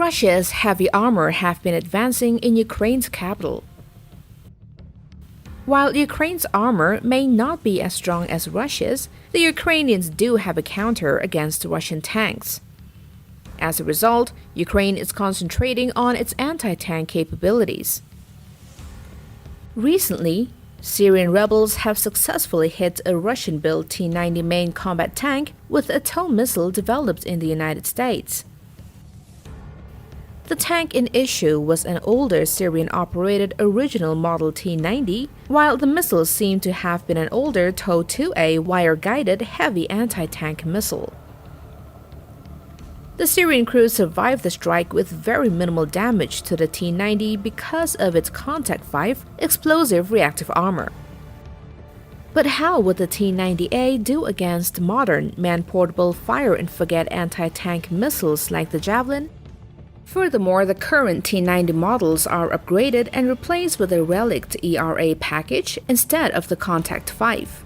Russia's heavy armor have been advancing in Ukraine's capital. While Ukraine's armor may not be as strong as Russia's, the Ukrainians do have a counter against Russian tanks. As a result, Ukraine is concentrating on its anti-tank capabilities. Recently, Syrian rebels have successfully hit a Russian-built T-90 main combat tank with a TOW missile developed in the United States. The tank in issue was an older Syrian-operated original model T-90, while the missile seemed to have been an older TOW-2A wire-guided heavy anti-tank missile. The Syrian crew survived the strike with very minimal damage to the T-90 because of its Contact 5 explosive reactive armor. But how would the T-90A do against modern man-portable fire-and-forget anti-tank missiles like the Javelin? Furthermore, the current T-90 models are upgraded and replaced with a Relict ERA package instead of the Contact 5.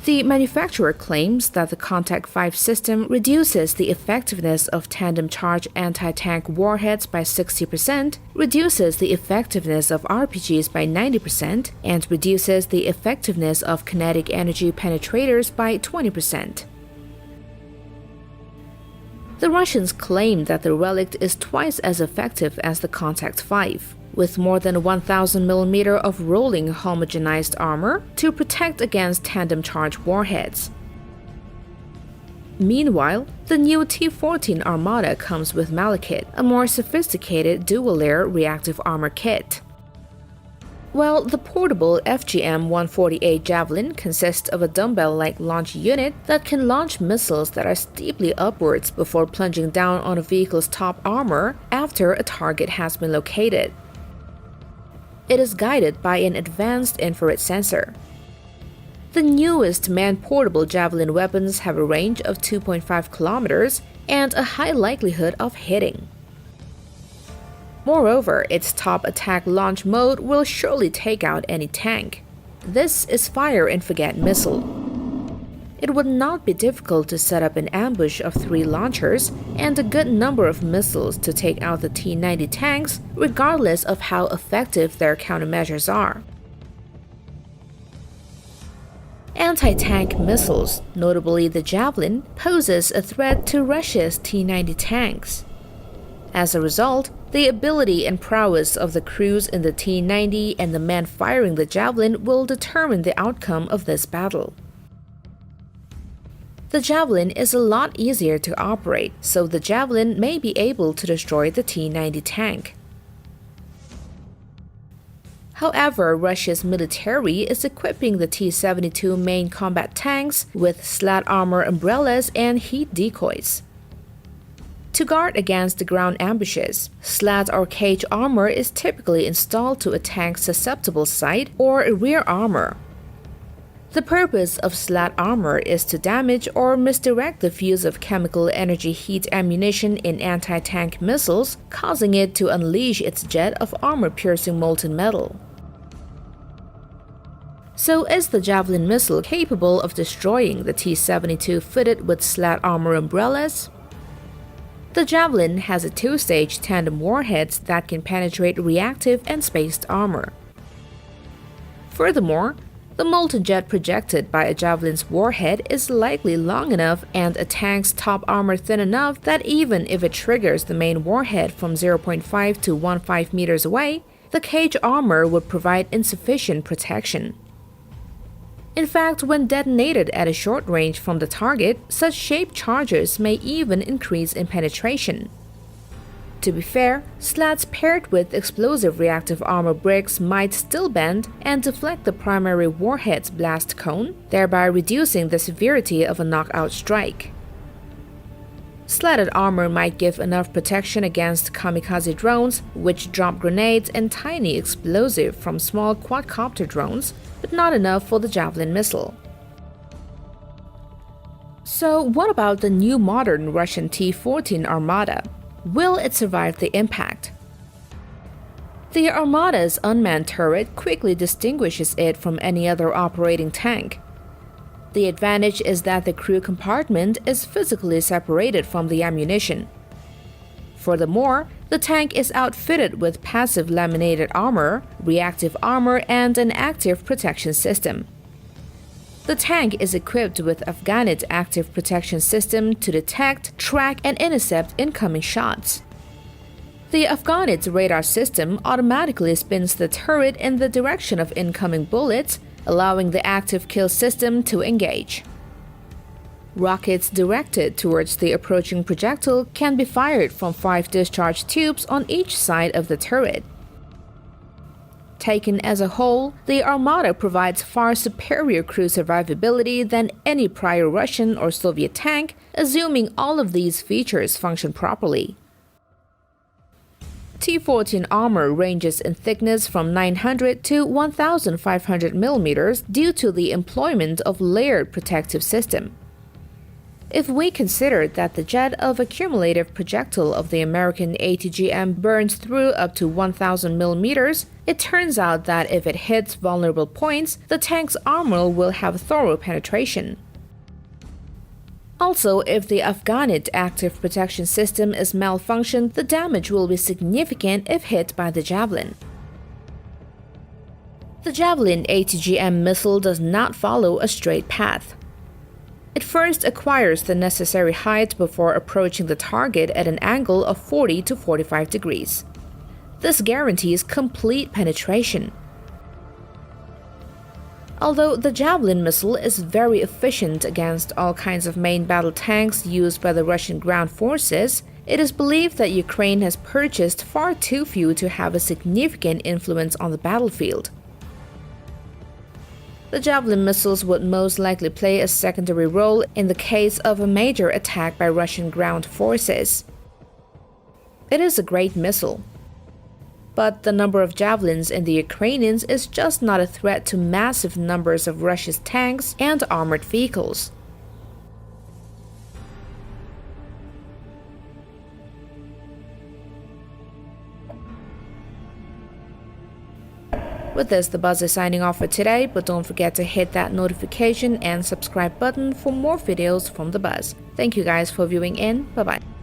The manufacturer claims that the Contact 5 system reduces the effectiveness of tandem charge anti-tank warheads by 60%, reduces the effectiveness of RPGs by 90%, and reduces the effectiveness of kinetic energy penetrators by 20%. The Russians claim that the Relict is twice as effective as the Contact 5, with more than 1,000 mm of rolling homogenized armor to protect against tandem charge warheads. Meanwhile, the new T-14 Armata comes with Malekith, a more sophisticated dual-layer reactive armor kit. While the portable FGM-148 Javelin consists of a dumbbell-like launch unit that can launch missiles that are steeply upwards before plunging down on a vehicle's top armor after a target has been located. It is guided by an advanced infrared sensor. The newest man-portable Javelin weapons have a range of 2.5 kilometers and a high likelihood of hitting. Moreover, its top attack launch mode will surely take out any tank. This is fire-and-forget missile. It would not be difficult to set up an ambush of 3 launchers and a good number of missiles to take out the T-90 tanks, regardless of how effective their countermeasures are. Anti-tank missiles, notably the Javelin, poses a threat to Russia's T-90 tanks. As a result, the ability and prowess of the crews in the T-90 and the man firing the Javelin will determine the outcome of this battle. The Javelin is a lot easier to operate, so the Javelin may be able to destroy the T-90 tank. However, Russia's military is equipping the T-72 main combat tanks with slat armor umbrellas and heat decoys. To guard against the ground ambushes, slat or cage armor is typically installed to a tank's susceptible side or rear armor. The purpose of slat armor is to damage or misdirect the fuse of chemical energy heat ammunition in anti-tank missiles, causing it to unleash its jet of armor-piercing molten metal. So is the Javelin missile capable of destroying the T-72 fitted with slat armor umbrellas? The Javelin has a 2-stage tandem warheads that can penetrate reactive and spaced armor. Furthermore, the molten jet projected by a Javelin's warhead is likely long enough and a tank's top armor thin enough that even if it triggers the main warhead from 0.5 to 1.5 meters away, the cage armor would provide insufficient protection. In fact, when detonated at a short range from the target, such shaped charges may even increase in penetration. To be fair, slats paired with explosive reactive armor bricks might still bend and deflect the primary warhead's blast cone, thereby reducing the severity of a knockout strike. Slatted armor might give enough protection against kamikaze drones, which drop grenades and tiny explosive from small quadcopter drones, but not enough for the Javelin missile. So what about the new modern Russian T-14 Armata? Will it survive the impact? The Armata's unmanned turret quickly distinguishes it from any other operating tank. The advantage is that the crew compartment is physically separated from the ammunition. Furthermore, the tank is outfitted with passive laminated armor, reactive armor, and an active protection system. The tank is equipped with Afghanit active protection system to detect, track, and intercept incoming shots. The Afghanit radar system automatically spins the turret in the direction of incoming bullets, allowing the active kill system to engage. Rockets directed towards the approaching projectile can be fired from 5 discharge tubes on each side of the turret. Taken as a whole, the Armata provides far superior crew survivability than any prior Russian or Soviet tank, assuming all of these features function properly. T-14 armor ranges in thickness from 900 to 1,500 mm due to the employment of layered protective system. If we consider that the jet of a cumulative projectile of the American ATGM burns through up to 1,000 mm, it turns out that if it hits vulnerable points, the tank's armor will have thorough penetration. Also, if the Afghanit active protection system is malfunctioned, the damage will be significant if hit by the Javelin. The Javelin ATGM missile does not follow a straight path. It first acquires the necessary height before approaching the target at an angle of 40 to 45 degrees. This guarantees complete penetration. Although the Javelin missile is very efficient against all kinds of main battle tanks used by the Russian ground forces, it is believed that Ukraine has purchased far too few to have a significant influence on the battlefield. The Javelin missiles would most likely play a secondary role in the case of a major attack by Russian ground forces. It is a great missile, but the number of Javelins in the Ukrainians is just not a threat to massive numbers of Russia's tanks and armored vehicles. With this, The Buzz is signing off for today, but don't forget to hit that notification and subscribe button for more videos from The Buzz. Thank you guys for viewing in. Bye-bye.